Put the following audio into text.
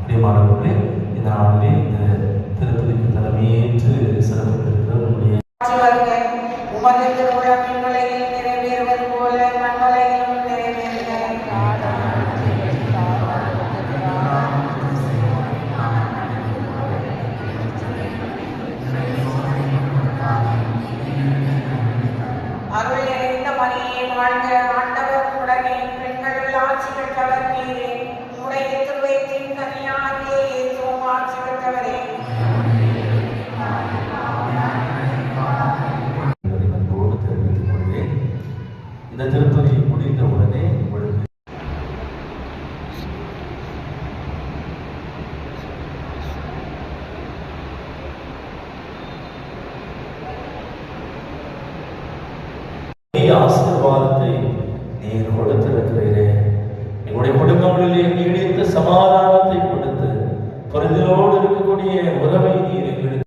பிரியமானவர்களே, இந்த நாளிலே இந்த திருப்பதிக்கு தலைமையேற்று சிறப்பித்திருக்கிற நம்முடைய உமது திருவுளம் விண்ணுலகில் நிறைவேறுவது போல மண்ணுலகிலும் நிறைவேறுக. அருள் நிறைந்த மரியே வாழ்க, ஆண்டவர் உடனே பெண்களுள் ஆட்சி பெற்றவர் நீரே. உடைய திருவயிற்றின் கனியாகிய இயேசுவும் ஆட்சி பெற்றவரே. அன்போடு தெரிவித்துக் கொள்கிறேன். இந்த திருப்பதி முடிந்தவுடனே உங்களுக்கு ஆசீர்வாதத்தை நீர் கொடுத்திருக்கிறீரே. எங்களுடைய குடும்பங்களிலே நீடித்த சமாதானத்தை கொடுத்து புரிதலோடு இருக்கக்கூடிய உறவை நீர் எங்களுக்கு